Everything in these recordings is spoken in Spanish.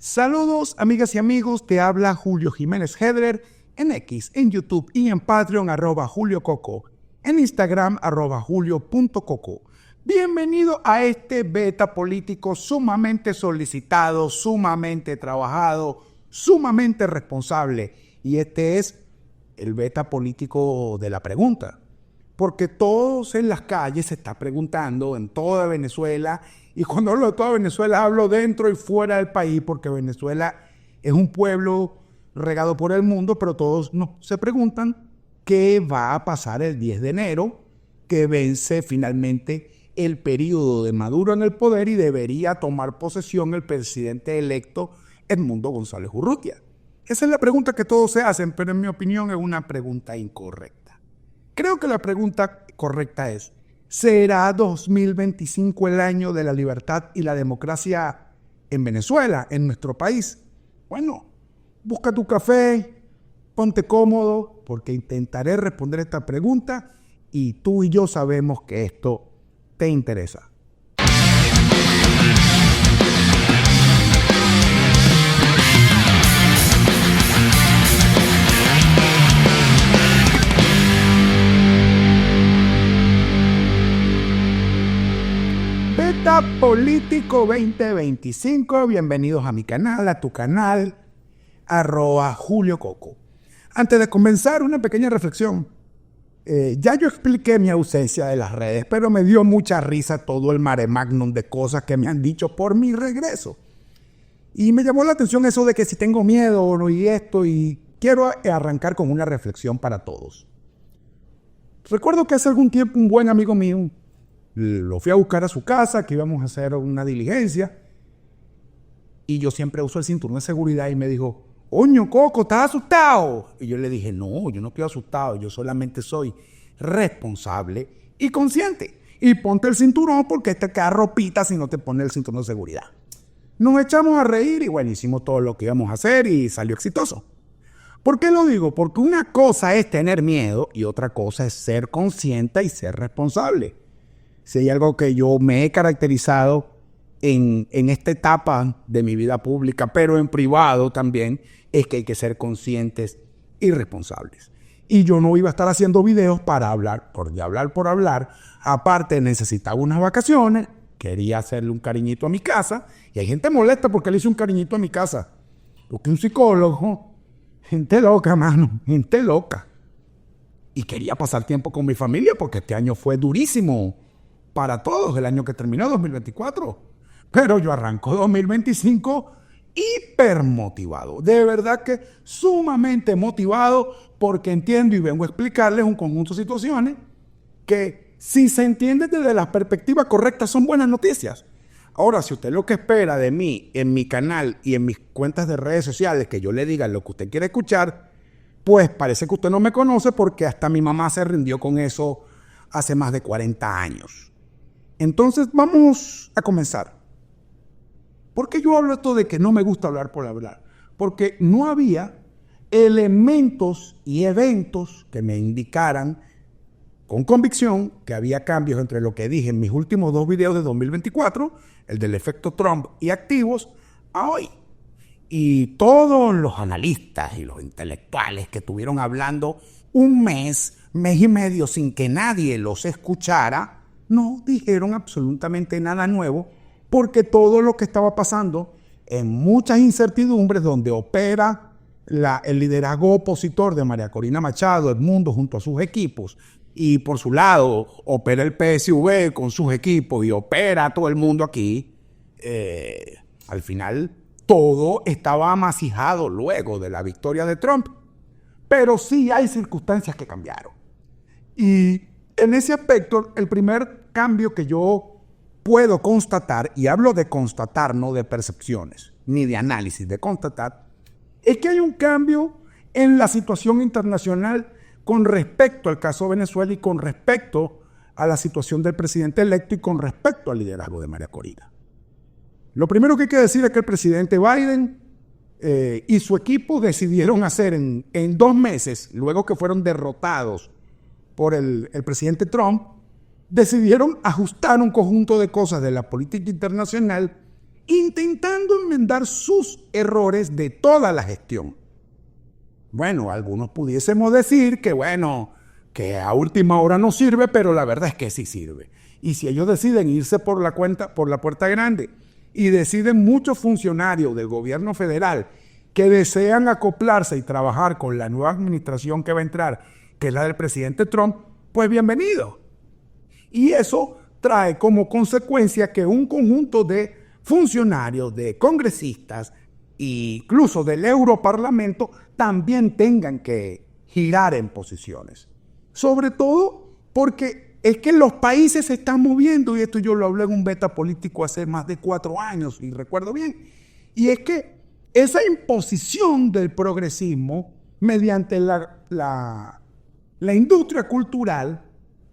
Saludos, amigas y amigos, te habla Julio Jiménez Hedler en X, en YouTube y en Patreon @JulioCoco, en Instagram @julio.coco. Bienvenido a este beta político sumamente solicitado, sumamente trabajado, sumamente responsable. Y este es el beta político de la pregunta. Porque todos en las calles se está preguntando en toda Venezuela, y cuando hablo de toda Venezuela hablo dentro y fuera del país, porque Venezuela es un pueblo regado por el mundo, pero todos se preguntan qué va a pasar el 10 de enero, que vence finalmente el periodo de Maduro en el poder y debería tomar posesión el presidente electo Edmundo González Urrutia. Esa es la pregunta que todos se hacen, pero en mi opinión es una pregunta incorrecta. Creo que la pregunta correcta es: ¿será 2025 el año de la libertad y la democracia en Venezuela, en nuestro país? Bueno, busca tu café, ponte cómodo, porque intentaré responder esta pregunta y tú y yo sabemos que esto te interesa. Beta Político 2025, bienvenidos a mi canal, a tu canal, @JulioCoco. Antes de comenzar, una pequeña reflexión. Ya yo expliqué mi ausencia de las redes, pero me dio mucha risa todo el mare magnum de cosas que me han dicho por mi regreso. Y me llamó la atención eso de que si tengo miedo o no y esto, y quiero arrancar con una reflexión para todos. Recuerdo que hace algún tiempo un buen amigo mío lo fui a buscar a su casa, que íbamos a hacer una diligencia, y yo siempre uso el cinturón de seguridad, y me dijo: «Oño, Coco, ¿estás asustado?» Y yo le dije: «No, yo no estoy asustado, yo solamente soy responsable y consciente. Y ponte el cinturón porque este carro pita si no te pones el cinturón de seguridad». Nos echamos a reír y bueno, hicimos todo lo que íbamos a hacer y salió exitoso. ¿Por qué lo digo? Porque una cosa es tener miedo y otra cosa es ser consciente y ser responsable. Si hay algo que yo me he caracterizado en esta etapa de mi vida pública, pero en privado también, es que hay que ser conscientes y responsables. Y yo no iba a estar haciendo videos para hablar, por hablar. Aparte, necesitaba unas vacaciones, quería hacerle un cariñito a mi casa, y hay gente molesta porque le hice un cariñito a mi casa. Porque un psicólogo, gente loca, mano, gente loca. Y quería pasar tiempo con mi familia porque este año fue durísimo para todos, el año que terminó, 2024. Pero yo arranco 2025 hipermotivado. De verdad que sumamente motivado, porque entiendo y vengo a explicarles un conjunto de situaciones que, si se entienden desde la perspectiva correcta, son buenas noticias. Ahora, si usted lo que espera de mí en mi canal y en mis cuentas de redes sociales, que yo le diga lo que usted quiere escuchar, pues parece que usted no me conoce, porque hasta mi mamá se rindió con eso hace más de 40 años. Entonces, vamos a comenzar. ¿Por qué yo hablo esto de que no me gusta hablar por hablar? Porque no había elementos y eventos que me indicaran con convicción que había cambios entre lo que dije en mis últimos 2 videos de 2024, el del efecto Trump y activos, a hoy. Y todos los analistas y los intelectuales que estuvieron hablando un mes y medio sin que nadie los escuchara, no dijeron absolutamente nada nuevo, porque todo lo que estaba pasando en muchas incertidumbres, donde opera el liderazgo opositor de María Corina Machado, Edmundo, junto a sus equipos, y por su lado opera el PSV con sus equipos y opera todo el mundo aquí, al final todo estaba amasijado luego de la victoria de Trump. Pero sí hay circunstancias que cambiaron. Y en ese aspecto, el primer cambio que yo puedo constatar, y hablo de constatar, no de percepciones, ni de análisis, de constatar, es que hay un cambio en la situación internacional con respecto al caso Venezuela y con respecto a la situación del presidente electo y con respecto al liderazgo de María Corina. Lo primero que hay que decir es que el presidente Biden y su equipo decidieron hacer en 2 meses, luego que fueron derrotados por el presidente Trump, decidieron ajustar un conjunto de cosas de la política internacional intentando enmendar sus errores de toda la gestión. Bueno, algunos pudiésemos decir que, bueno, que a última hora no sirve, pero la verdad es que sí sirve. Y si ellos deciden irse por la puerta grande y deciden muchos funcionarios del gobierno federal que desean acoplarse y trabajar con la nueva administración que va a entrar, que es la del presidente Trump, pues bienvenido. Y eso trae como consecuencia que un conjunto de funcionarios, de congresistas, incluso del Europarlamento, también tengan que girar en posiciones. Sobre todo porque es que los países se están moviendo, y esto yo lo hablé en un beta político hace más de 4 años, y recuerdo bien, y es que esa imposición del progresismo mediante la industria cultural,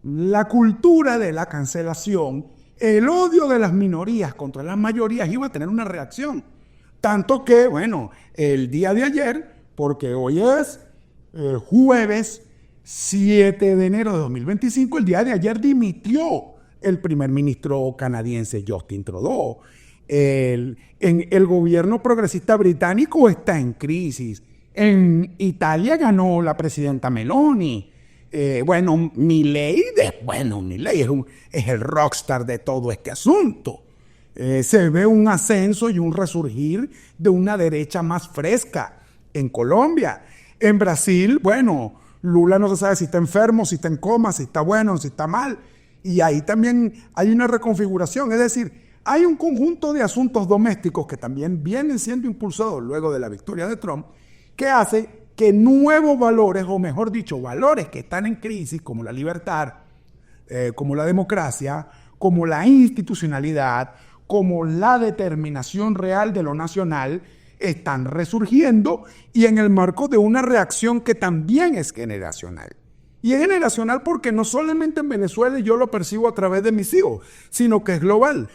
la cultura de la cancelación, el odio de las minorías contra las mayorías iba a tener una reacción. Tanto que, bueno, el día de ayer, porque hoy es jueves 7 de enero de 2025, el día de ayer dimitió el primer ministro canadiense Justin Trudeau. El gobierno progresista británico está en crisis. En Italia ganó la presidenta Meloni. Milei es el rockstar de todo este asunto. Se ve un ascenso y un resurgir de una derecha más fresca en Colombia. En Brasil, bueno, Lula no se sabe si está enfermo, si está en coma, si está bueno, si está mal. Y ahí también hay una reconfiguración. Es decir, hay un conjunto de asuntos domésticos que también vienen siendo impulsados luego de la victoria de Trump, que hace que nuevos valores, o mejor dicho, valores que están en crisis, como la libertad, como la democracia, como la institucionalidad, como la determinación real de lo nacional, están resurgiendo, y en el marco de una reacción que también es generacional. Y es generacional porque no solamente en Venezuela yo lo percibo a través de mis hijos, sino que es global.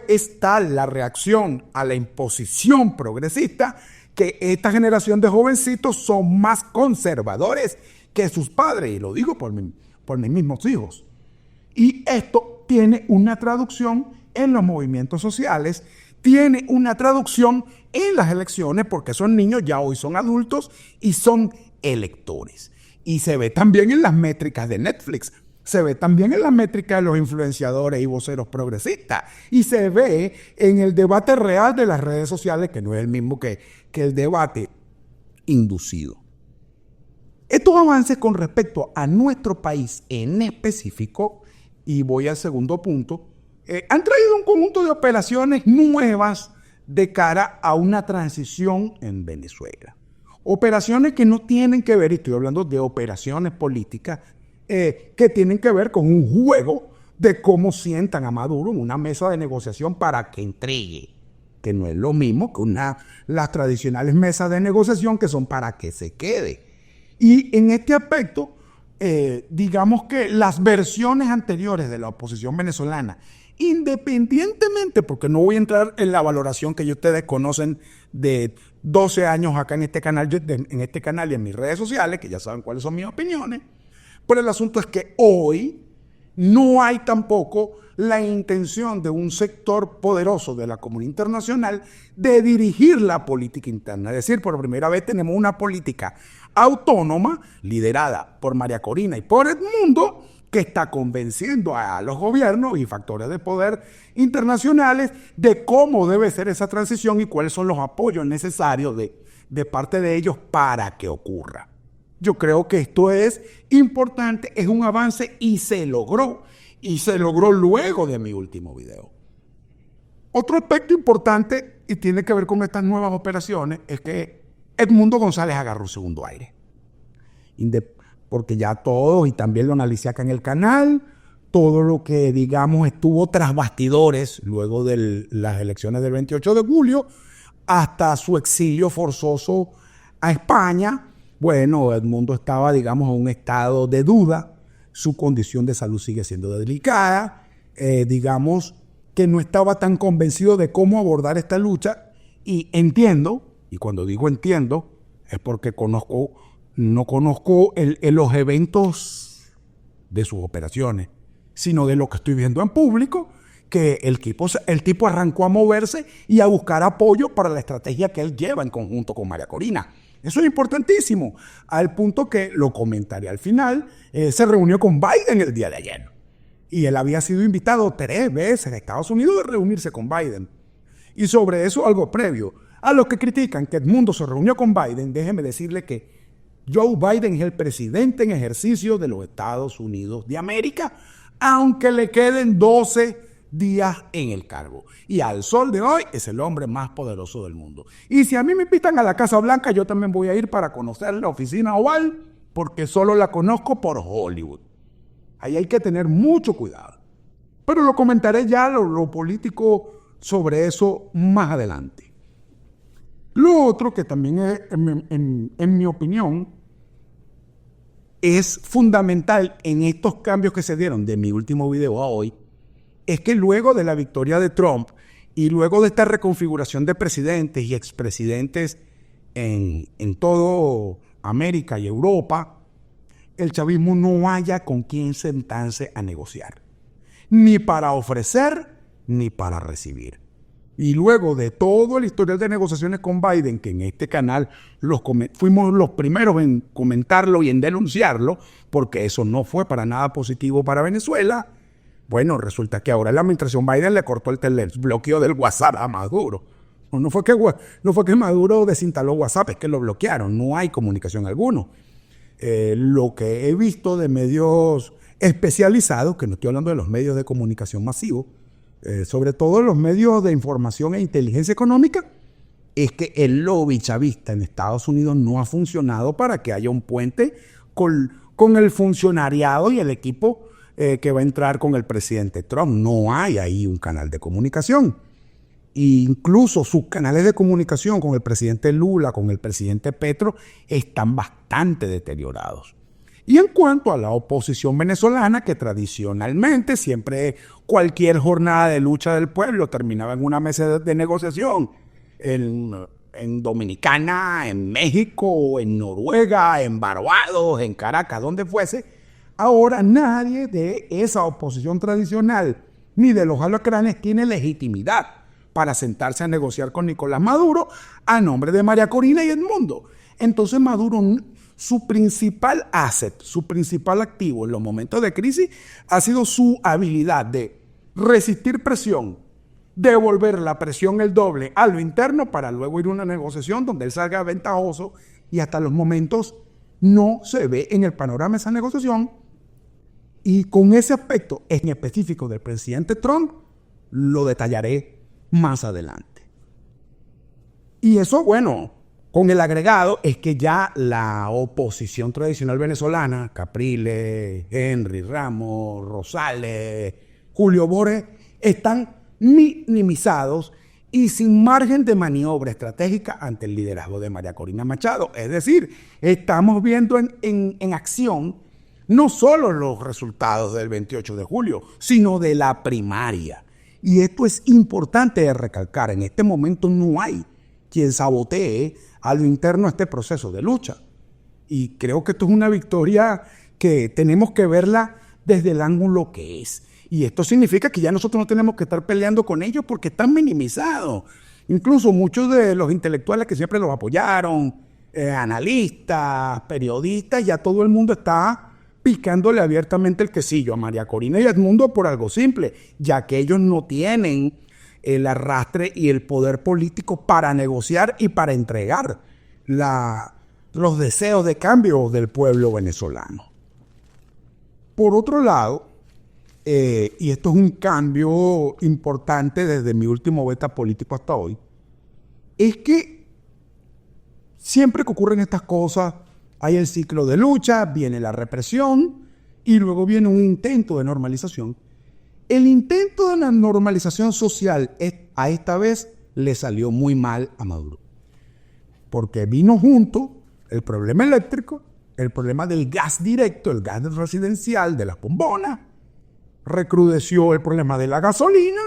Es tal la reacción a la imposición progresista que esta generación de jovencitos son más conservadores que sus padres, y lo digo por mis mismos hijos. Y esto tiene una traducción en los movimientos sociales, tiene una traducción en las elecciones, porque son niños, ya hoy son adultos y son electores. Y se ve también en las métricas de Netflix, se ve también en las métricas de los influenciadores y voceros progresistas, y se ve en el debate real de las redes sociales, que no es el mismo que el debate inducido. Estos avances con respecto a nuestro país en específico, y voy al segundo punto, han traído un conjunto de operaciones nuevas de cara a una transición en Venezuela. Operaciones que no tienen que ver, y estoy hablando de operaciones políticas, que tienen que ver con un juego de cómo sientan a Maduro en una mesa de negociación para que entregue, que no es lo mismo que las tradicionales mesas de negociación que son para que se quede. Y en este aspecto, digamos que las versiones anteriores de la oposición venezolana, independientemente, porque no voy a entrar en la valoración que ustedes conocen de 12 años acá en este canal y en mis redes sociales, que ya saben cuáles son mis opiniones, pero el asunto es que hoy no hay tampoco la intención de un sector poderoso de la comunidad internacional de dirigir la política interna. Es decir, por primera vez tenemos una política autónoma, liderada por María Corina y por Edmundo, que está convenciendo a los gobiernos y factores de poder internacionales de cómo debe ser esa transición y cuáles son los apoyos necesarios de parte de ellos para que ocurra. Yo creo que esto es importante, es un avance y se logró luego de mi último video. Otro aspecto importante y tiene que ver con estas nuevas operaciones es que Edmundo González agarró un segundo aire. Porque ya todos, y también lo analicé acá en el canal, todo lo que, digamos, estuvo tras bastidores luego de las elecciones del 28 de julio, hasta su exilio forzoso a España. Bueno, Edmundo estaba, digamos, en un estado de duda, su condición de salud sigue siendo delicada, digamos que no estaba tan convencido de cómo abordar esta lucha, y entiendo, y cuando digo entiendo, es porque no conozco los eventos de sus operaciones, sino de lo que estoy viendo en público, que el tipo arrancó a moverse y a buscar apoyo para la estrategia que él lleva en conjunto con María Corina. Eso es importantísimo, al punto que, lo comentaré al final, se reunió con Biden el día de ayer. Y él había sido invitado 3 veces a Estados Unidos a reunirse con Biden. Y sobre eso algo previo. A los que critican que Edmundo se reunió con Biden, déjeme decirle que Joe Biden es el presidente en ejercicio de los Estados Unidos de América, aunque le queden 12 días en el cargo. Y al sol de hoy es el hombre más poderoso del mundo. Y si a mí me invitan a la Casa Blanca, yo también voy a ir para conocer la oficina oval, porque solo la conozco por Hollywood. Ahí hay que tener mucho cuidado. Pero lo comentaré ya lo político sobre eso más adelante. Lo otro que también es, en mi opinión, es fundamental en estos cambios que se dieron de mi último video a hoy, es que luego de la victoria de Trump y luego de esta reconfiguración de presidentes y expresidentes en todo América y Europa, el chavismo no haya con quién sentarse a negociar, ni para ofrecer ni para recibir. Y luego de todo el historial de negociaciones con Biden, que en este canal fuimos los primeros en comentarlo y en denunciarlo, porque eso no fue para nada positivo para Venezuela, bueno, resulta que ahora la administración Biden le cortó el bloqueo del WhatsApp a Maduro. No fue que Maduro desinstaló WhatsApp, es que lo bloquearon, no hay comunicación alguna. Lo que he visto de medios especializados, que no estoy hablando de los medios de comunicación masivos, sobre todo los medios de información e inteligencia económica, es que el lobby chavista en Estados Unidos no ha funcionado para que haya un puente con el funcionariado y el equipo que va a entrar con el presidente Trump. No hay ahí un canal de comunicación. E incluso sus canales de comunicación con el presidente Lula, con el presidente Petro, están bastante deteriorados. Y en cuanto a la oposición venezolana, que tradicionalmente siempre cualquier jornada de lucha del pueblo terminaba en una mesa de negociación, en Dominicana, en México, en Noruega, en Barbados, en Caracas, donde fuese, ahora nadie de esa oposición tradicional ni de los alacranes tiene legitimidad para sentarse a negociar con Nicolás Maduro a nombre de María Corina y Edmundo. Entonces Maduro, su principal asset, su principal activo en los momentos de crisis ha sido su habilidad de resistir presión, devolver la presión el doble a lo interno para luego ir a una negociación donde él salga ventajoso, y hasta los momentos no se ve en el panorama esa negociación. Y con ese aspecto en específico del presidente Trump lo detallaré más adelante. Y eso, bueno, con el agregado es que ya la oposición tradicional venezolana, Capriles, Henry Ramos, Rosales, Julio Borges, están minimizados y sin margen de maniobra estratégica ante el liderazgo de María Corina Machado. Es decir, estamos viendo en acción no solo los resultados del 28 de julio, sino de la primaria. Y esto es importante de recalcar. En este momento no hay quien sabotee a lo interno este proceso de lucha. Y creo que esto es una victoria que tenemos que verla desde el ángulo que es. Y esto significa que ya nosotros no tenemos que estar peleando con ellos porque están minimizados. Incluso muchos de los intelectuales que siempre los apoyaron, analistas, periodistas, ya todo el mundo está picándole abiertamente el quesillo a María Corina y a Edmundo por algo simple, ya que ellos no tienen el arrastre y el poder político para negociar y para entregar los deseos de cambio del pueblo venezolano. Por otro lado, y esto es un cambio importante desde mi último beta político hasta hoy, es que siempre que ocurren estas cosas, hay el ciclo de lucha, viene la represión y luego viene un intento de normalización. El intento de la normalización social a esta vez le salió muy mal a Maduro, porque vino junto el problema eléctrico, el problema del gas directo, el gas residencial, de las bombonas, recrudeció el problema de la gasolina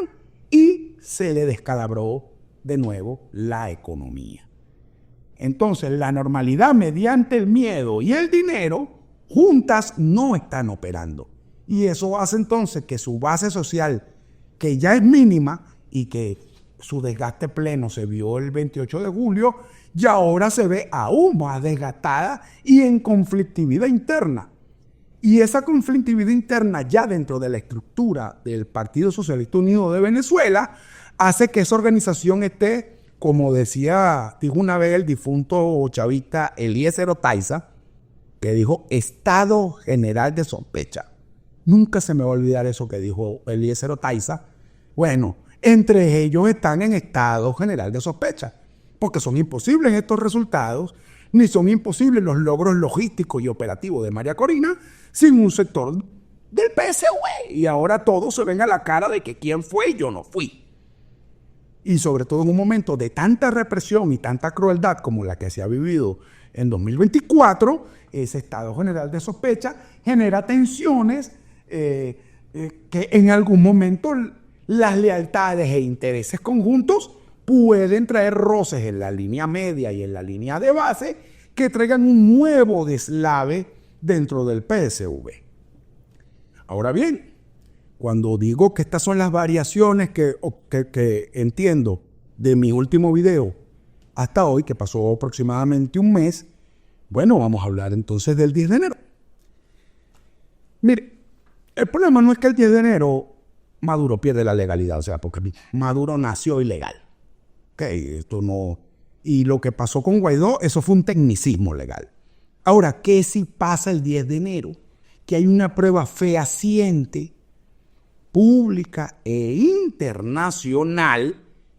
y se le descalabró de nuevo la economía. Entonces, la normalidad mediante el miedo y el dinero juntas no están operando. Y eso hace entonces que su base social, que ya es mínima y que su desgaste pleno se vio el 28 de julio, y ahora se ve aún más desgastada y en conflictividad interna. Y esa conflictividad interna ya dentro de la estructura del Partido Socialista Unido de Venezuela hace que esa organización esté, como dijo una vez el difunto chavista Eliezer Otaiza, que dijo estado general de sospecha. Nunca se me va a olvidar eso que dijo Eliezer Otaiza. Bueno, entre ellos están en estado general de sospecha, porque son imposibles estos resultados, ni son imposibles los logros logísticos y operativos de María Corina sin un sector del PSUV. Y ahora todos se ven a la cara de que quién fue y yo no fui. Y sobre todo en un momento de tanta represión y tanta crueldad como la que se ha vivido en 2024, ese estado general de sospecha genera tensiones que en algún momento las lealtades e intereses conjuntos pueden traer roces en la línea media y en la línea de base que traigan un nuevo deslave dentro del PSV. Ahora bien, cuando digo que estas son las variaciones que entiendo de mi último video hasta hoy, que pasó aproximadamente un mes, bueno, vamos a hablar entonces del 10 de enero. Mire, el problema no es que el 10 de enero Maduro pierde la legalidad, o sea, porque Maduro nació ilegal. Esto no. Y lo que pasó con Guaidó, eso fue un tecnicismo legal. Ahora, ¿qué si pasa el 10 de enero? Que hay una prueba fehaciente, pública e internacional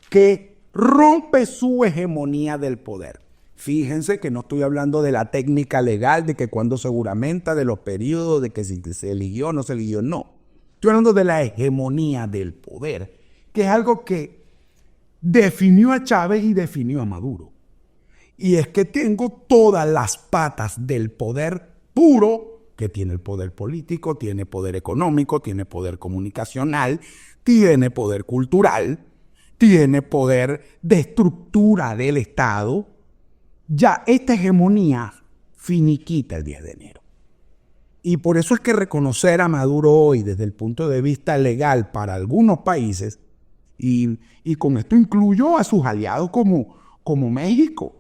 que rompe su hegemonía del poder. Fíjense que no estoy hablando de la técnica legal, de que cuando se juramenta, de los periodos, de que si se eligió o no se eligió, no. Estoy hablando de la hegemonía del poder, que es algo que definió a Chávez y definió a Maduro. Y es que tengo todas las patas del poder puro, que tiene el poder político, tiene poder económico, tiene poder comunicacional, tiene poder cultural, tiene poder de estructura del Estado. Ya esta hegemonía finiquita el 10 de enero. Y por eso es que reconocer a Maduro hoy desde el punto de vista legal para algunos países, y con esto incluyo a sus aliados como México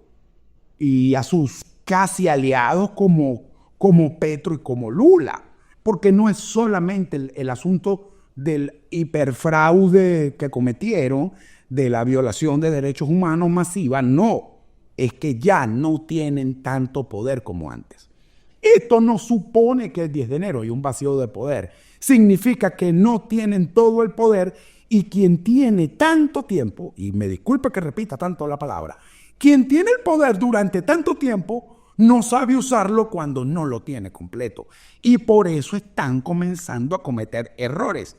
y a sus casi aliados como Petro y como Lula, porque no es solamente el asunto del hiperfraude que cometieron, de la violación de derechos humanos masiva, no, es que ya no tienen tanto poder como antes. Esto no supone que el 10 de enero hay un vacío de poder, significa que no tienen todo el poder. Y quien tiene tanto tiempo, y me disculpe que repita tanto la palabra, quien tiene el poder durante tanto tiempo no sabe usarlo cuando no lo tiene completo. Y por eso están comenzando a cometer errores.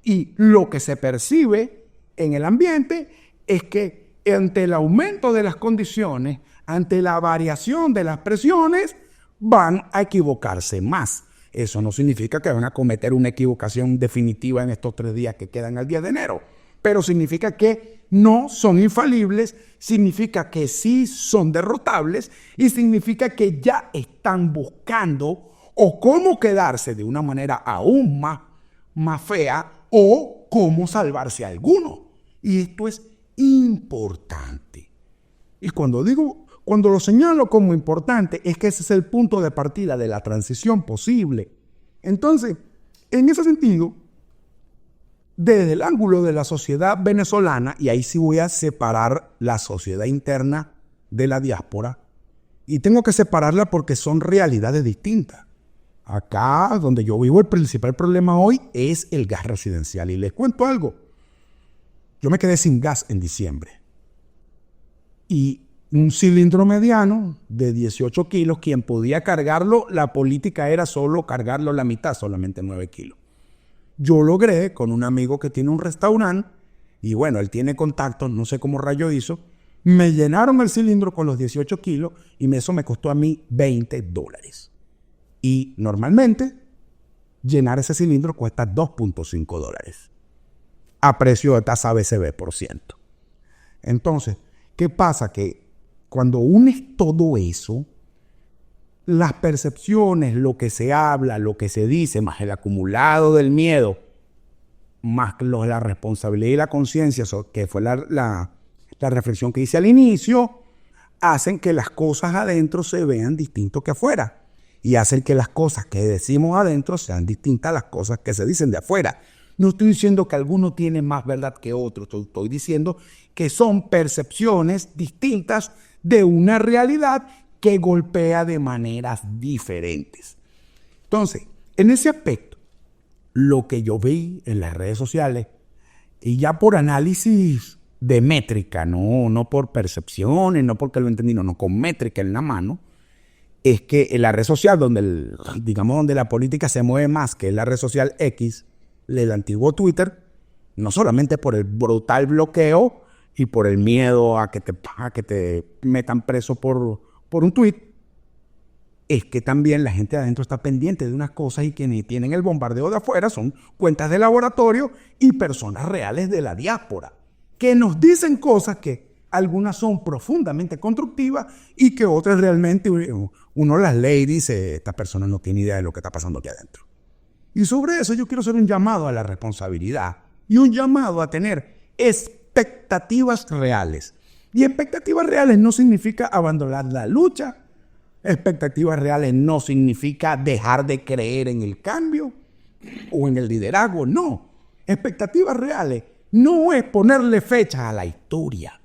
Y lo que se percibe en el ambiente es que ante el aumento de las condiciones, ante la variación de las presiones, van a equivocarse más. Eso no significa que van a cometer una equivocación definitiva en estos 3 días que quedan al 10 de enero, pero significa que no son infalibles, significa que sí son derrotables y significa que ya están buscando o cómo quedarse de una manera aún más fea o cómo salvarse a alguno. Y esto es importante. Y cuando lo señalo como importante, es que ese es el punto de partida de la transición posible. Entonces, en ese sentido, desde el ángulo de la sociedad venezolana, y ahí sí voy a separar la sociedad interna de la diáspora, y tengo que separarla porque son realidades distintas. Acá, donde yo vivo, el principal problema hoy es el gas residencial. Y les cuento algo. Yo me quedé sin gas en diciembre. Y un cilindro mediano de 18 kilos, quien podía cargarlo, la política era solo cargarlo la mitad, solamente 9 kilos. Yo logré con un amigo que tiene un restaurante, y bueno, él tiene contactos, no sé cómo rayo hizo, me llenaron el cilindro con los 18 kilos y eso me costó a mí $20. Y normalmente llenar ese cilindro cuesta $2.5 a precio de tasa BCB por ciento. Entonces, ¿qué pasa? Que cuando unes todo eso, las percepciones, lo que se habla, lo que se dice, más el acumulado del miedo, más la responsabilidad y la conciencia, que fue la reflexión que hice al inicio, hacen que las cosas adentro se vean distinto que afuera. Y hacen que las cosas que decimos adentro sean distintas a las cosas que se dicen de afuera. No estoy diciendo que alguno tiene más verdad que otro. Estoy diciendo que son percepciones distintas de una realidad que golpea de maneras diferentes. Entonces, en ese aspecto, lo que yo vi en las redes sociales, y ya por análisis de métrica, no por percepciones, no porque lo entendí, no, con métrica en la mano, es que en la red social donde la política se mueve más, que es la red social X, el antiguo Twitter, no solamente por el brutal bloqueo y por el miedo a que te metan preso por un tweet, es que también la gente de adentro está pendiente de unas cosas y quienes tienen el bombardeo de afuera son cuentas de laboratorio y personas reales de la diáspora, que nos dicen cosas que algunas son profundamente constructivas y que otras realmente uno las lee y dice, esta persona no tiene idea de lo que está pasando aquí adentro. Y sobre eso yo quiero hacer un llamado a la responsabilidad y un llamado a tener expectativas reales. Y expectativas reales no significa abandonar la lucha. Expectativas reales no significa dejar de creer en el cambio o en el liderazgo, no. Expectativas reales no es ponerle fechas a la historia.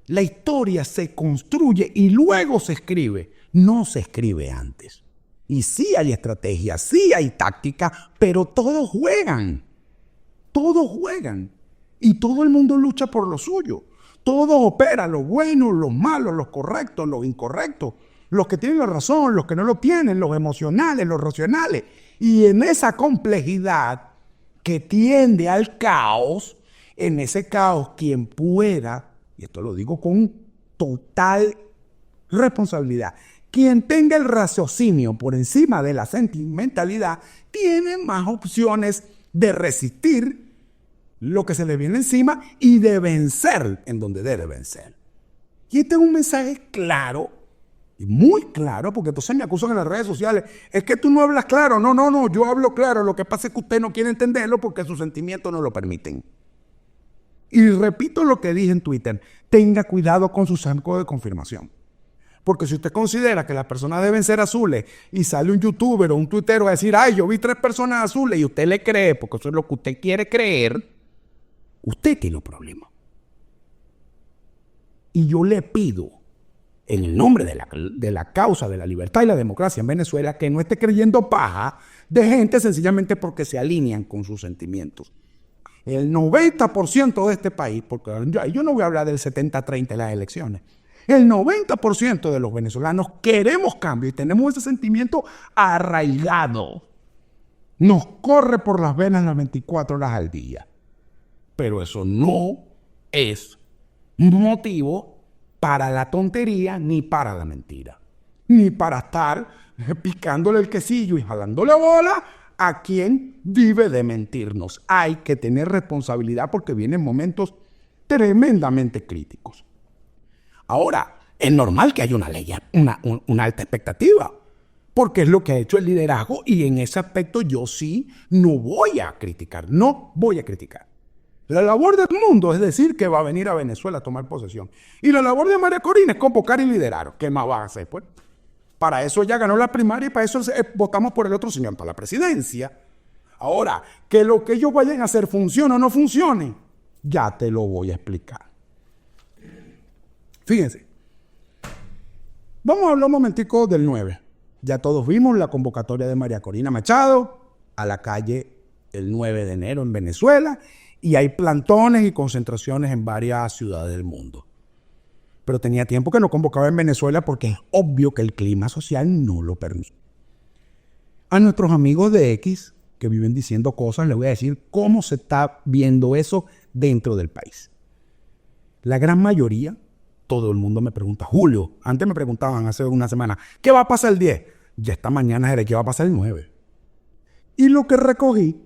La historia se construye y luego se escribe, no se escribe antes. Y sí hay estrategia, sí hay táctica, pero todos juegan. Todos juegan. Y todo el mundo lucha por lo suyo. Todos operan, los buenos, los malos, los correctos, los incorrectos, los que tienen la razón, los que no lo tienen, los emocionales, los racionales. Y en esa complejidad que tiende al caos, en ese caos quien pueda, y esto lo digo con total responsabilidad, quien tenga el raciocinio por encima de la sentimentalidad, tiene más opciones de resistir lo que se le viene encima y de vencer en donde debe vencer. Y este es un mensaje claro, y muy claro, porque entonces me acusan en las redes sociales, es que tú no hablas claro. No, yo hablo claro, lo que pasa es que usted no quiere entenderlo porque sus sentimientos no lo permiten. Y repito lo que dije en Twitter, tenga cuidado con su sesgo de confirmación. Porque si usted considera que las personas deben ser azules y sale un youtuber o un tuitero a decir, ay, yo vi 3 personas azules y usted le cree, porque eso es lo que usted quiere creer, usted tiene un problema. Y yo le pido, en el nombre de la causa de la libertad y la democracia en Venezuela, que no esté creyendo paja de gente sencillamente porque se alinean con sus sentimientos. El 90% de este país, porque yo no voy a hablar del 70-30 en las elecciones, el 90% de los venezolanos queremos cambio y tenemos ese sentimiento arraigado. Nos corre por las venas las 24 horas al día. Pero eso no es motivo para la tontería ni para la mentira. Ni para estar picándole el quesillo y jalándole bola a quien vive de mentirnos. Hay que tener responsabilidad porque vienen momentos tremendamente críticos. Ahora, es normal que haya una alta expectativa, porque es lo que ha hecho el liderazgo y en ese aspecto yo sí no voy a criticar. La labor del mundo es decir que va a venir a Venezuela a tomar posesión. Y la labor de María Corina es convocar y liderar. ¿Qué más va a hacer, pues? Para eso ella ganó la primaria y para eso votamos por el otro señor, para la presidencia. Ahora, que lo que ellos vayan a hacer funcione o no funcione, ya te lo voy a explicar. Fíjense. Vamos a hablar un momentico del 9. Ya todos vimos la convocatoria de María Corina Machado a la calle el 9 de enero en Venezuela y hay plantones y concentraciones en varias ciudades del mundo. Pero tenía tiempo que no convocaba en Venezuela porque es obvio que el clima social no lo permite. A nuestros amigos de X que viven diciendo cosas, les voy a decir cómo se está viendo eso dentro del país. La gran mayoría, todo el mundo me pregunta, Julio, antes me preguntaban hace una semana, ¿qué va a pasar el 10? Ya esta mañana era ¿qué va a pasar el 9? Y lo que recogí,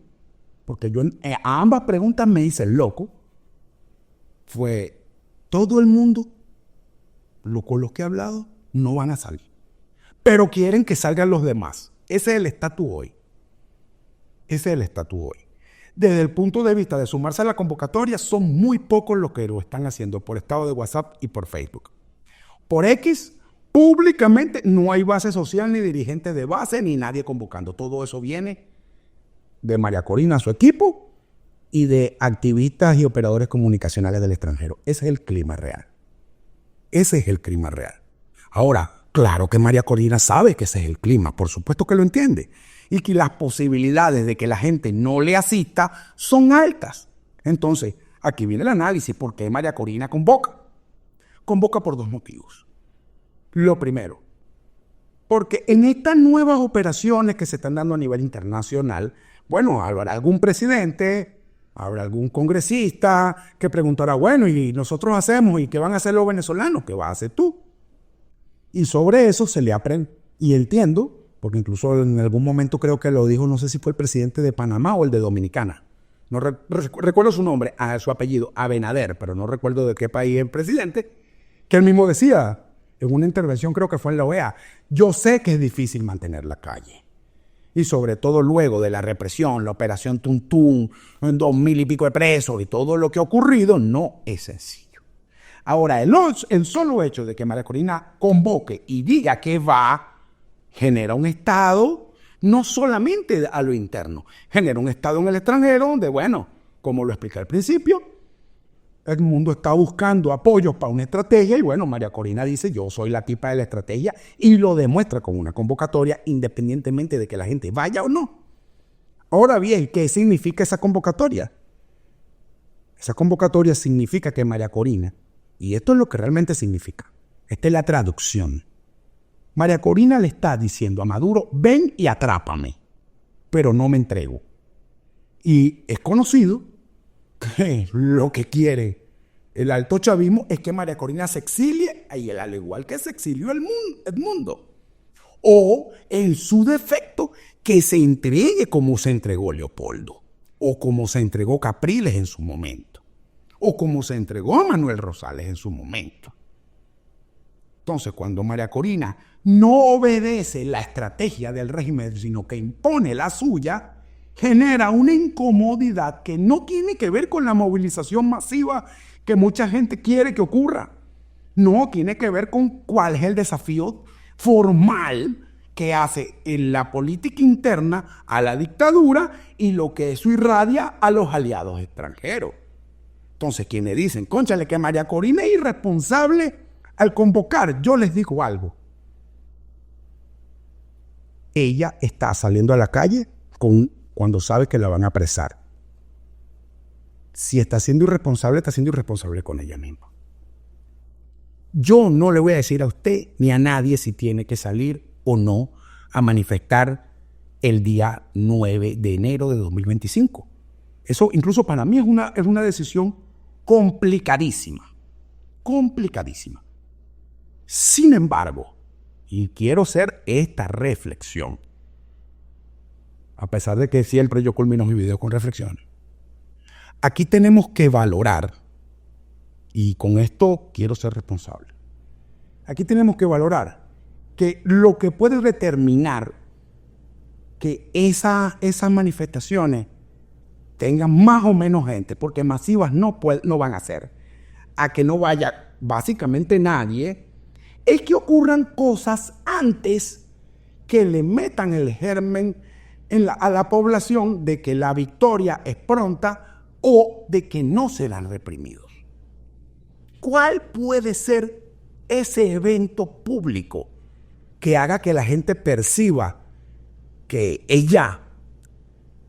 porque yo a ambas preguntas me hice el loco, fue todo el mundo, con los que he hablado, no van a salir. Pero quieren que salgan los demás. Ese es el estatus hoy. Desde el punto de vista de sumarse a la convocatoria, son muy pocos los que lo están haciendo por estado de WhatsApp y por Facebook. Por X, públicamente no hay base social, ni dirigentes de base, ni nadie convocando. Todo eso viene de María Corina, su equipo, y de activistas y operadores comunicacionales del extranjero. Ese es el clima real. Ese es el clima real. Ahora, claro que María Corina sabe que ese es el clima, por supuesto que lo entiende, y que las posibilidades de que la gente no le asista son altas. Entonces, aquí viene el análisis. ¿Por qué María Corina convoca? Convoca por dos motivos. Lo primero, porque en estas nuevas operaciones que se están dando a nivel internacional, bueno, habrá algún presidente, habrá algún congresista que preguntará, bueno, ¿y nosotros hacemos? ¿Y qué van a hacer los venezolanos? ¿Qué vas a hacer tú? Y sobre eso se le aprende. Y entiendo, porque incluso en algún momento creo que lo dijo, no sé si fue el presidente de Panamá o el de Dominicana. No recuerdo su nombre, su apellido, Abinader, pero no recuerdo de qué país es el presidente, que él mismo decía en una intervención, creo que fue en la OEA, yo sé que es difícil mantener la calle. Y sobre todo luego de la represión, la operación Tuntún, 2,000 y pico de presos y todo lo que ha ocurrido, no es sencillo. Ahora, el solo hecho de que María Corina convoque y diga que va, genera un estado, no solamente a lo interno, genera un estado en el extranjero donde, bueno, como lo expliqué al principio, el mundo está buscando apoyos para una estrategia y bueno, María Corina dice, yo soy la tipa de la estrategia y lo demuestra con una convocatoria independientemente de que la gente vaya o no. Ahora bien, ¿qué significa esa convocatoria? Esa convocatoria significa que María Corina, y esto es lo que realmente significa, esta es la traducción. María Corina le está diciendo a Maduro, ven y atrápame, pero no me entrego. Y es conocido que lo que quiere el alto chavismo es que María Corina se exilie, y al igual que se exilió Edmundo. O, en su defecto, que se entregue como se entregó Leopoldo, o como se entregó Capriles en su momento, o como se entregó a Manuel Rosales en su momento. Entonces, cuando María Corina no obedece la estrategia del régimen, sino que impone la suya, genera una incomodidad que no tiene que ver con la movilización masiva que mucha gente quiere que ocurra. No, tiene que ver con cuál es el desafío formal que hace en la política interna a la dictadura y lo que eso irradia a los aliados extranjeros. Entonces, quienes dicen, cónchale, que María Corina es irresponsable al convocar, yo les digo algo. Ella está saliendo a la calle cuando sabe que la van a apresar. Si está siendo irresponsable con ella misma. Yo no le voy a decir a usted ni a nadie si tiene que salir o no a manifestar el día 9 de enero de 2025. Eso incluso para mí es una decisión complicadísima. Complicadísima. Sin embargo, y quiero hacer esta reflexión, a pesar de que siempre yo culmino mi video con reflexiones, aquí tenemos que valorar, y con esto quiero ser responsable, aquí tenemos que valorar que lo que puede determinar que esas manifestaciones tengan más o menos gente, porque masivas no van a ser, a que no vaya básicamente nadie, es que ocurran cosas antes que le metan el germen a la población de que la victoria es pronta o de que no serán reprimidos. ¿Cuál puede ser ese evento público que haga que la gente perciba que es ya,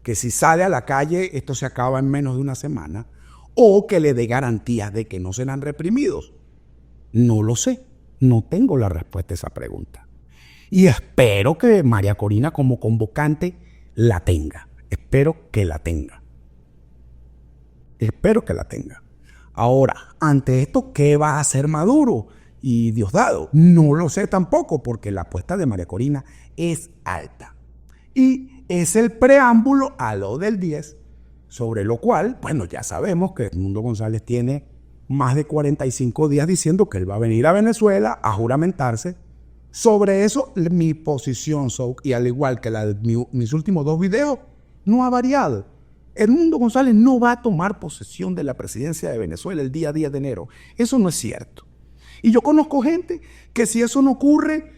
que si sale a la calle esto se acaba en menos de una semana, o que le dé garantías de que no serán reprimidos? No lo sé, no tengo la respuesta a esa pregunta. Y espero que María Corina como convocante la tenga. Espero que la tenga. Espero que la tenga. Ahora, ante esto, ¿qué va a hacer Maduro y Diosdado? No lo sé tampoco, porque la apuesta de María Corina es alta. Y es el preámbulo a lo del 10, sobre lo cual, bueno, ya sabemos que Edmundo González tiene más de 45 días diciendo que él va a venir a Venezuela a juramentarse. Sobre eso, mi posición, y al igual que la de mis últimos dos videos, no ha variado. Edmundo González no va a tomar posesión de la presidencia de Venezuela el día 10 de enero. Eso no es cierto. Y yo conozco gente que si eso no ocurre,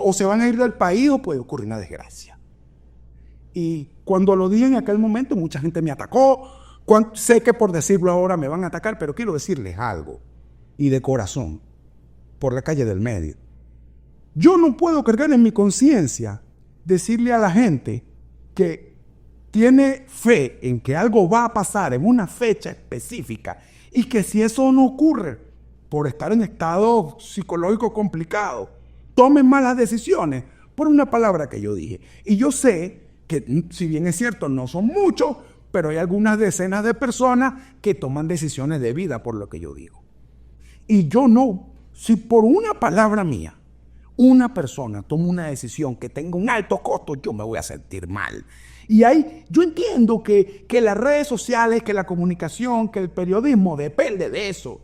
o se van a ir del país o puede ocurrir una desgracia. Y cuando lo dije en aquel momento, mucha gente me atacó. Sé que por decirlo ahora me van a atacar, pero quiero decirles algo. Y de corazón, por la calle del medio. Yo no puedo cargar en mi conciencia decirle a la gente que tiene fe en que algo va a pasar en una fecha específica y que si eso no ocurre por estar en estado psicológico complicado, tomen malas decisiones por una palabra que yo dije. Y yo sé que, si bien es cierto, no son muchos, pero hay algunas decenas de personas que toman decisiones de vida por lo que yo digo. Y yo no, si por una palabra mía, una persona toma una decisión que tenga un alto costo, yo me voy a sentir mal. Y ahí yo entiendo que las redes sociales, que la comunicación, que el periodismo depende de eso.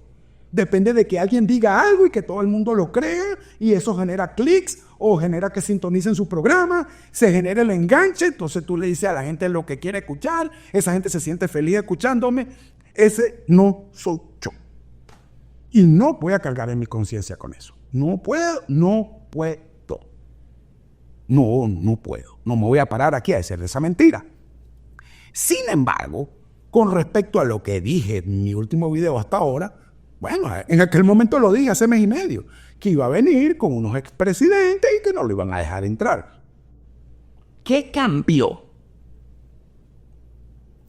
Depende de que alguien diga algo y que todo el mundo lo crea y eso genera clics o genera que sintonicen su programa, se genera el enganche, entonces tú le dices a la gente lo que quiere escuchar, esa gente se siente feliz escuchándome. Ese no soy yo. Y no voy a cargar en mi conciencia con eso. No puedo. No puedo. No me voy a parar aquí a decir esa mentira. Sin embargo, con respecto a lo que dije en mi último video hasta ahora, bueno, en aquel momento lo dije hace mes y medio, que iba a venir con unos expresidentes y que no lo iban a dejar entrar. ¿Qué cambió?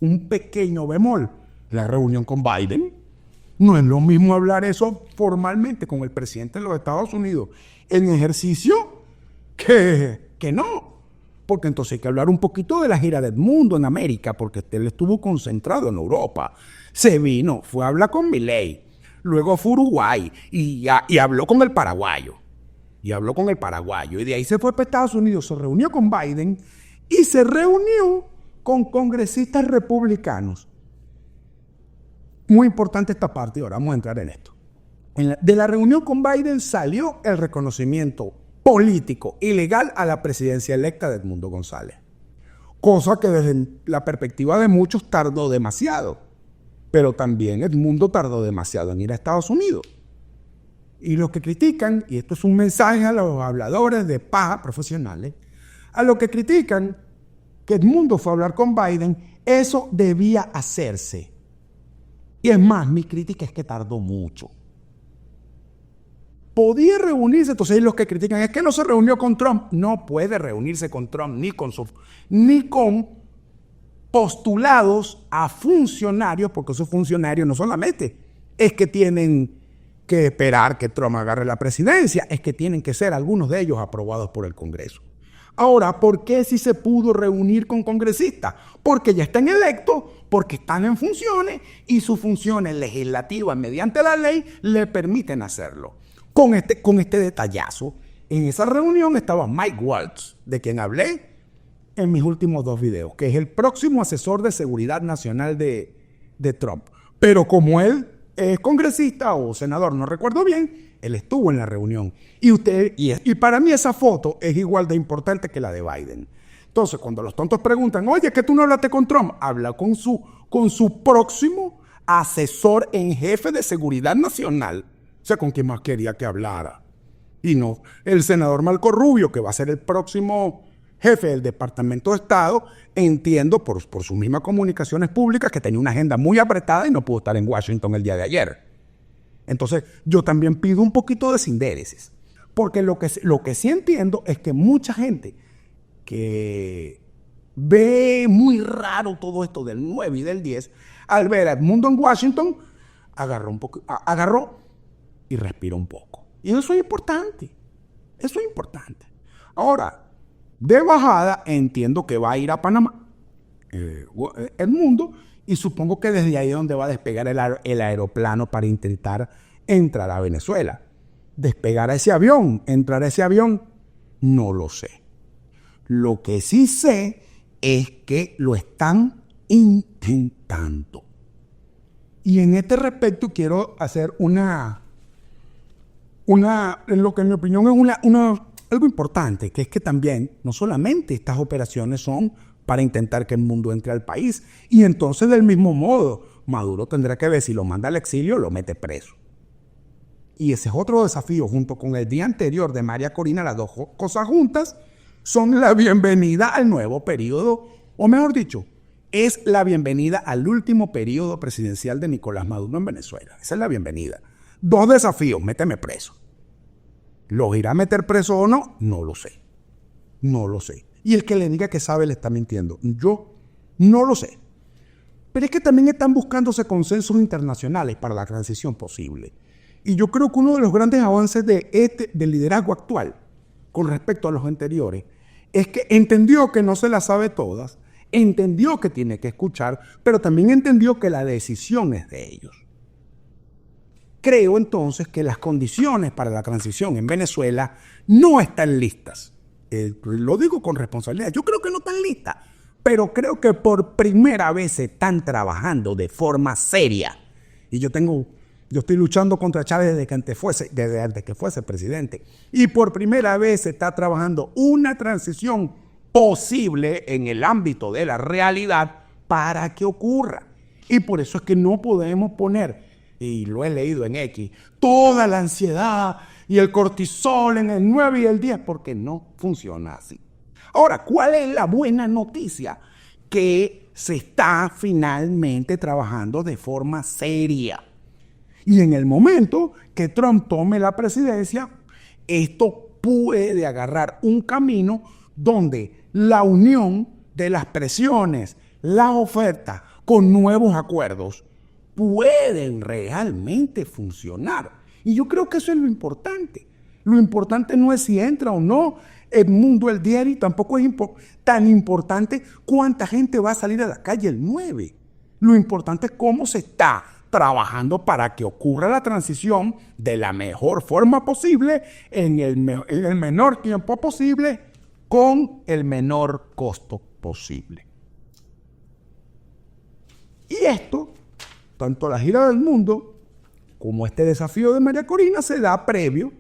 Un pequeño bemol. La reunión con Biden. No es lo mismo hablar eso formalmente con el presidente de los Estados Unidos en ejercicio que no. Porque entonces hay que hablar un poquito de la gira de Edmundo en América, porque él estuvo concentrado en Europa. Se vino, fue a hablar con Milei, luego fue a Uruguay y habló con el paraguayo. Y de ahí se fue para Estados Unidos, se reunió con Biden y se reunió con congresistas republicanos. Muy importante esta parte, ahora vamos a entrar en esto. De la reunión con Biden salió el reconocimiento político y legal a la presidencia electa de Edmundo González. Cosa que desde la perspectiva de muchos tardó demasiado. Pero también Edmundo tardó demasiado en ir a Estados Unidos. Y los que critican, y esto es un mensaje a los habladores de paja profesionales, a los que critican que Edmundo fue a hablar con Biden, eso debía hacerse. Y es más, mi crítica es que tardó mucho. Podía reunirse, entonces los que critican, es que no se reunió con Trump. No puede reunirse con Trump ni con postulados a funcionarios, porque esos funcionarios no solamente es que tienen que esperar que Trump agarre la presidencia, es que tienen que ser algunos de ellos aprobados por el Congreso. Ahora, ¿por qué si se pudo reunir con congresistas? Porque ya están electos, porque están en funciones y sus funciones legislativas mediante la ley le permiten hacerlo. Con este detallazo, en esa reunión estaba Mike Waltz, de quien hablé en mis últimos 2 videos, que es el próximo asesor de seguridad nacional de Trump. Pero como él es congresista o senador, no recuerdo bien, él estuvo en la reunión. Y para mí esa foto es igual de importante que la de Biden. Entonces, cuando los tontos preguntan, oye, ¿que tú no hablaste con Trump? Habla con su próximo asesor en jefe de seguridad nacional. O sea, ¿con quién más quería que hablara? Y no el senador Marco Rubio, que va a ser el próximo jefe del Departamento de Estado, entiendo por sus mismas comunicaciones públicas que tenía una agenda muy apretada y no pudo estar en Washington el día de ayer. Entonces, yo también pido un poquito de desindereces, porque lo que sí entiendo es que mucha gente que ve muy raro todo esto del 9 y del 10, al ver a Edmundo en Washington, agarró y respiró un poco. Y eso es importante. Eso es importante. Ahora, de bajada, entiendo que va a ir a Panamá, Edmundo, y supongo que desde ahí es donde va a despegar el aeroplano para intentar entrar a Venezuela. Despegar a ese avión, entrar a ese avión, no lo sé. Lo que sí sé es que lo están intentando. Y en este respecto quiero hacer en lo que en mi opinión es algo importante, que es que también no solamente estas operaciones son para intentar que el mundo entre al país. Y entonces, del mismo modo, Maduro tendrá que ver si lo manda al exilio o lo mete preso. Y ese es otro desafío, junto con el día anterior de María Corina, las dos cosas juntas son la bienvenida al nuevo periodo, o mejor dicho, es la bienvenida al último periodo presidencial de Nicolás Maduro en Venezuela. Esa es la bienvenida. Dos desafíos, méteme preso. ¿Los irá a meter preso o no? No lo sé. No lo sé. Y el que le diga que sabe le está mintiendo. Yo no lo sé. Pero es que también están buscándose consensos internacionales para la transición posible. Y yo creo que uno de los grandes avances del liderazgo actual con respecto a los anteriores es que entendió que no se las sabe todas, entendió que tiene que escuchar, pero también entendió que la decisión es de ellos. Creo entonces que las condiciones para la transición en Venezuela no están listas. Lo digo con responsabilidad. Yo creo que no están listas, pero creo que por primera vez se están trabajando de forma seria. Y yo estoy luchando contra Chávez desde que fuese presidente. Y por primera vez se está trabajando una transición posible en el ámbito de la realidad para que ocurra. Y por eso es que no podemos poner, y lo he leído en X, toda la ansiedad y el cortisol en el 9 y el 10, porque no funciona así. Ahora, ¿cuál es la buena noticia? Que se está finalmente trabajando de forma seria. Y en el momento que Trump tome la presidencia, esto puede agarrar un camino donde la unión de las presiones, la oferta con nuevos acuerdos pueden realmente funcionar. Y yo creo que eso es lo importante. Lo importante no es si entra o no el mundo el diario y tampoco es tan importante cuánta gente va a salir a la calle el 9. Lo importante es cómo se está trabajando para que ocurra la transición de la mejor forma posible, en el menor tiempo posible, con el menor costo posible. Y esto, tanto la gira del mundo como este desafío de María Corina, se da previo,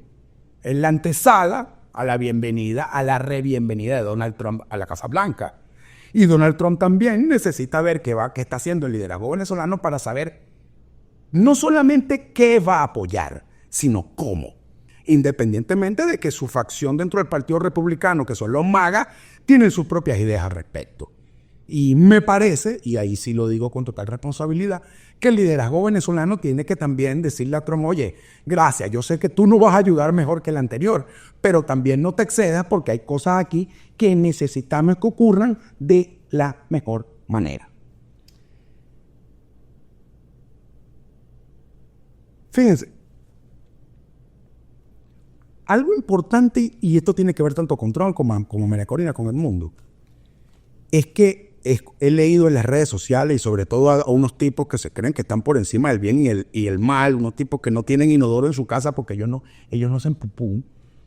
en la antesala, a la bienvenida, a la rebienvenida de Donald Trump a la Casa Blanca. Y Donald Trump también necesita ver qué está haciendo el liderazgo venezolano para saber no solamente qué va a apoyar, sino cómo. Independientemente de que su facción dentro del Partido Republicano, que son los MAGA, tienen sus propias ideas al respecto. Y me parece, y ahí sí lo digo con total responsabilidad, que el liderazgo venezolano tiene que también decirle a Trump, oye, gracias, yo sé que tú no vas a ayudar mejor que el anterior, pero también no te excedas porque hay cosas aquí que necesitamos que ocurran de la mejor manera. Fíjense, algo importante, y esto tiene que ver tanto con Trump como María Corina con el mundo, es que he leído en las redes sociales y sobre todo a unos tipos que se creen que están por encima del bien y el mal, unos tipos que no tienen inodoro en su casa porque ellos no hacen pupú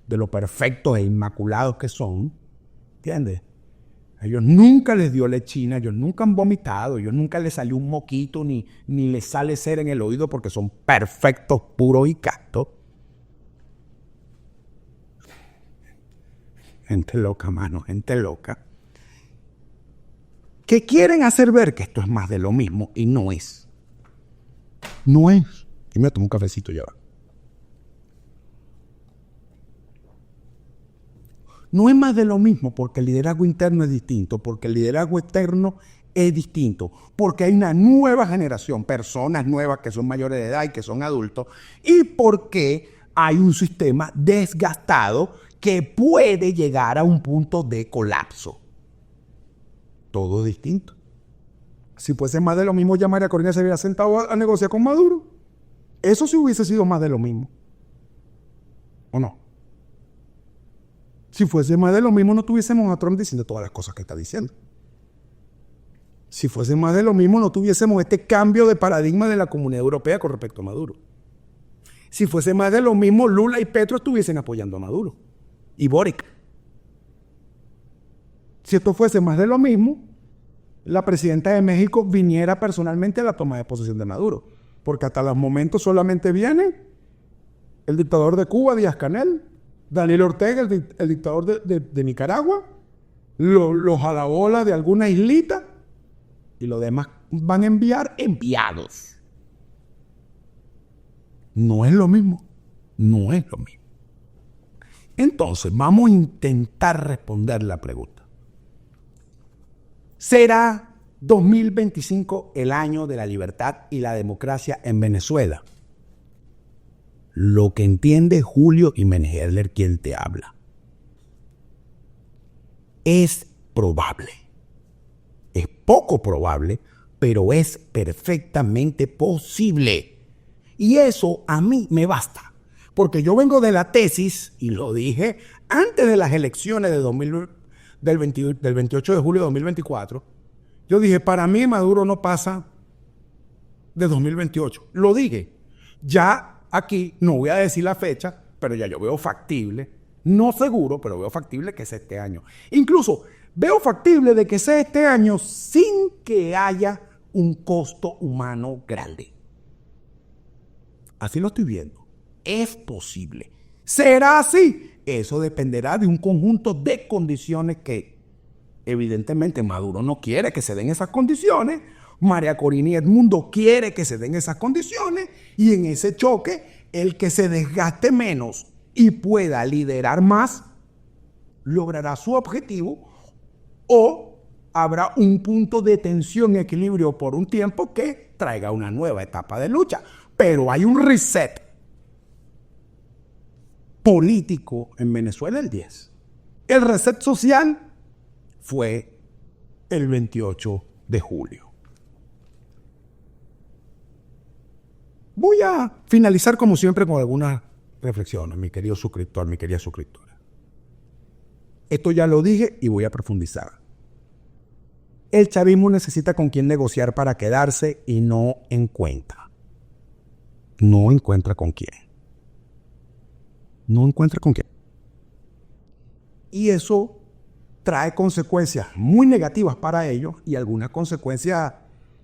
de lo perfectos e inmaculados que son, ¿entiendes? A ellos nunca les dio lechina, ellos nunca han vomitado, ellos nunca les salió un moquito ni les sale cera en el oído porque son perfectos, puros y castos. Gente loca, mano, gente loca. Que quieren hacer ver que esto es más de lo mismo y no es. No es. Y me tomo un cafecito ya va. No es más de lo mismo porque el liderazgo interno es distinto, porque el liderazgo externo es distinto, porque hay una nueva generación, personas nuevas que son mayores de edad y que son adultos, y porque hay un sistema desgastado que puede llegar a un punto de colapso. Todo distinto. Si fuese más de lo mismo, ya María Corina se hubiera sentado a negociar con Maduro. Eso sí hubiese sido más de lo mismo. ¿O no? Si fuese más de lo mismo, no tuviésemos a Trump diciendo todas las cosas que está diciendo. Si fuese más de lo mismo, no tuviésemos este cambio de paradigma de la Comunidad Europea con respecto a Maduro. Si fuese más de lo mismo, Lula y Petro estuviesen apoyando a Maduro. Y Boric. Si esto fuese más de lo mismo, la presidenta de México viniera personalmente a la toma de posesión de Maduro. Porque hasta los momentos solamente viene el dictador de Cuba, Díaz-Canel, Daniel Ortega, el dictador de Nicaragua, los jalabolas de alguna islita y los demás van a enviar enviados. No es lo mismo. No es lo mismo. Entonces, vamos a intentar responder la pregunta. ¿Será 2025 el año de la libertad y la democracia en Venezuela? Lo que entiende Julio Jiménez Hedler, quien te habla. Es probable. Es poco probable, pero es perfectamente posible. Y eso a mí me basta. Porque yo vengo de la tesis, y lo dije antes de las elecciones del 28 de julio de 2024, yo dije, para mí Maduro no pasa de 2028. Lo dije. Ya aquí no voy a decir la fecha, pero ya yo veo factible, no seguro, pero veo factible que sea este año. Incluso veo factible de que sea este año sin que haya un costo humano grande. Así lo estoy viendo. Es posible. ¿Será así? Eso dependerá de un conjunto de condiciones que evidentemente Maduro no quiere que se den esas condiciones. María Corina y Edmundo quiere que se den esas condiciones. Y en ese choque, el que se desgaste menos y pueda liderar más, logrará su objetivo, o habrá un punto de tensión y equilibrio por un tiempo que traiga una nueva etapa de lucha. Pero hay un reset político en Venezuela el 10. El reset social fue el 28 de julio. Voy a finalizar como siempre con algunas reflexiones, mi querido suscriptor, mi querida suscriptora. Esto ya lo dije y voy a profundizar. El chavismo necesita con quién negociar para quedarse y no encuentra. No encuentra con quién. No encuentra con quién. Y eso trae consecuencias muy negativas para ellos y algunas consecuencias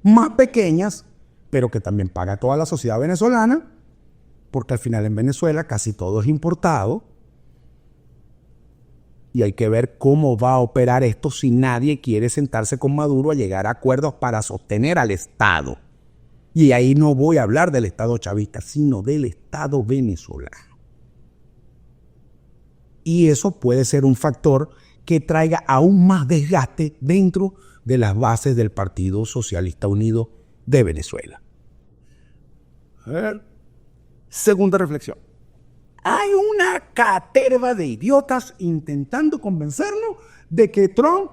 más pequeñas, pero que también paga toda la sociedad venezolana, porque al final en Venezuela casi todo es importado y hay que ver cómo va a operar esto si nadie quiere sentarse con Maduro a llegar a acuerdos para sostener al Estado. Y ahí no voy a hablar del Estado chavista, sino del Estado venezolano. Y eso puede ser un factor que traiga aún más desgaste dentro de las bases del Partido Socialista Unido de Venezuela. Segunda reflexión. Hay una caterva de idiotas intentando convencernos de que Trump,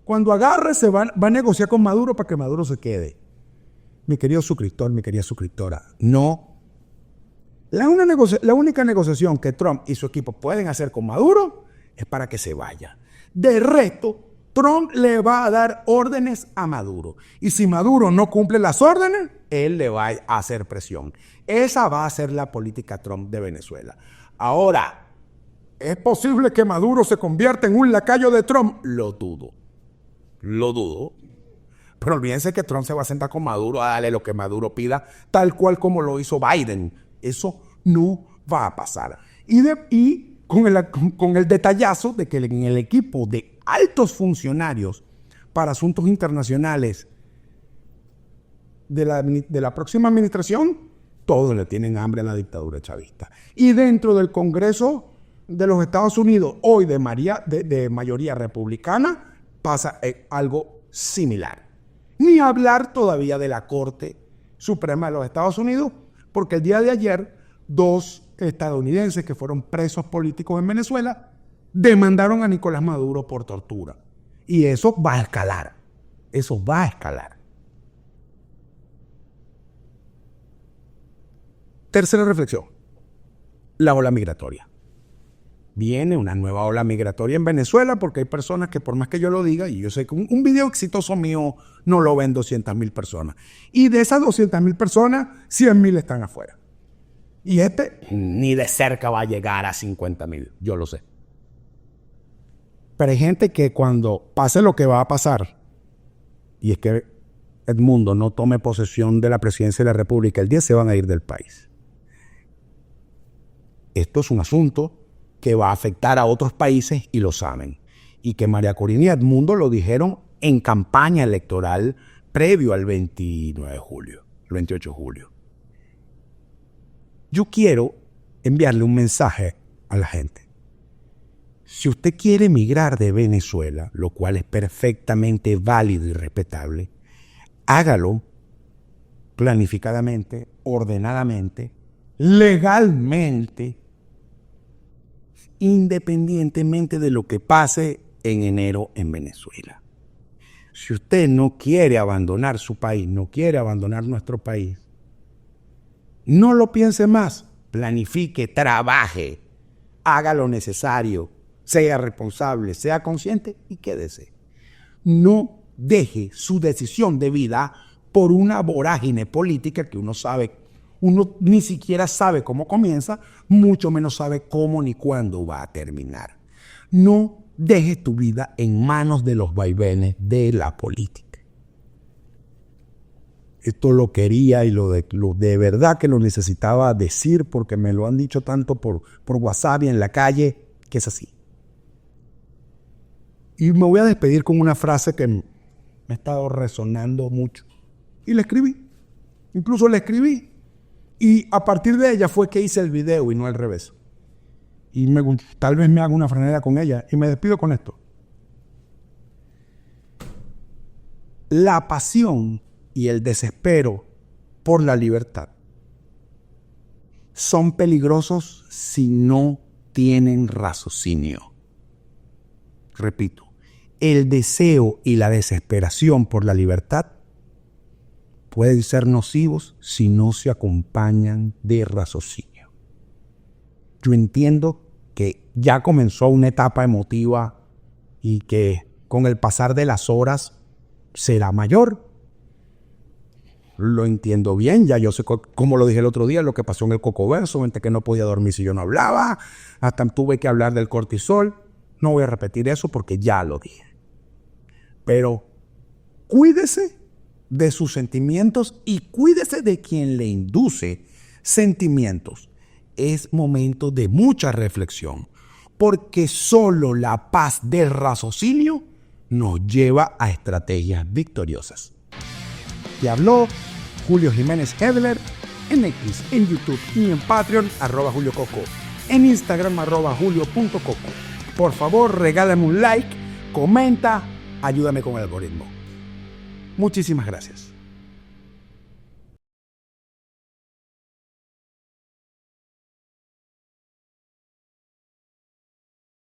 cuando agarre, se va a negociar con Maduro para que Maduro se quede. Mi querido suscriptor, mi querida suscriptora, no. La única negociación que Trump y su equipo pueden hacer con Maduro es para que se vaya. De resto, Trump le va a dar órdenes a Maduro. Y si Maduro no cumple las órdenes, él le va a hacer presión. Esa va a ser la política Trump de Venezuela. Ahora, ¿es posible que Maduro se convierta en un lacayo de Trump? Lo dudo. Lo dudo. Pero olvídense que Trump se va a sentar con Maduro a darle lo que Maduro pida, tal cual como lo hizo Biden. Eso no va a pasar. Y con el detallazo de que en el equipo de altos funcionarios para asuntos internacionales de la próxima administración, todos le tienen hambre a la dictadura chavista. Y dentro del Congreso de los Estados Unidos, hoy de mayoría republicana, pasa algo similar. Ni hablar todavía de la Corte Suprema de los Estados Unidos, porque el día de ayer, 2 estadounidenses que fueron presos políticos en Venezuela demandaron a Nicolás Maduro por tortura. Y eso va a escalar. Eso va a escalar. Tercera reflexión. La ola migratoria. Viene una nueva ola migratoria en Venezuela porque hay personas que, por más que yo lo diga, y yo sé que un video exitoso mío no lo ven 200,000 personas. Y de esas 200,000 personas, 100,000 están afuera. Y ni de cerca va a llegar a 50,000, yo lo sé. Pero hay gente que cuando pase lo que va a pasar, y es que Edmundo no tome posesión de la presidencia de la República, el día se van a ir del país. Esto es un asunto que va a afectar a otros países y lo saben. y que María Corina y Edmundo lo dijeron en campaña electoral previo al 29 de julio, el 28 de julio. Yo quiero enviarle un mensaje a la gente. Si usted quiere emigrar de Venezuela, lo cual es perfectamente válido y respetable, hágalo planificadamente, ordenadamente, legalmente, independientemente de lo que pase en enero en Venezuela. Si usted no quiere abandonar su país, no quiere abandonar nuestro país, no lo piense más, planifique, trabaje, haga lo necesario, sea responsable, sea consciente y quédese. No deje su decisión de vida por una vorágine política que uno ni siquiera sabe cómo comienza, mucho menos sabe cómo ni cuándo va a terminar. No dejes tu vida en manos de los vaivenes de la política. Esto lo quería y lo de verdad que lo necesitaba decir porque me lo han dicho tanto por WhatsApp y en la calle, que es así. Y me voy a despedir con una frase que me ha estado resonando mucho. Y la escribí. Incluso la escribí. Y a partir de ella fue que hice el video y no al revés. Y tal vez me haga una franela con ella. Y me despido con esto. La pasión y el desespero por la libertad son peligrosos si no tienen raciocinio. Repito, el deseo y la desesperación por la libertad pueden ser nocivos si no se acompañan de raciocinio. Yo entiendo que ya comenzó una etapa emotiva y que con el pasar de las horas será mayor. Lo entiendo bien, ya yo sé, como lo dije el otro día, lo que pasó en el Cocoverso, gente que no podía dormir si yo no hablaba, hasta tuve que hablar del cortisol. No voy a repetir eso porque ya lo dije. Pero cuídese de sus sentimientos y cuídese de quien le induce sentimientos. Es momento de mucha reflexión, porque solo la paz del raciocinio nos lleva a estrategias victoriosas. Te habló Julio Jiménez Hedler en X, en YouTube y en Patreon, @JulioCoco, en Instagram, @julio.coco. Por favor, regálame un like, comenta, ayúdame con el algoritmo. Muchísimas gracias.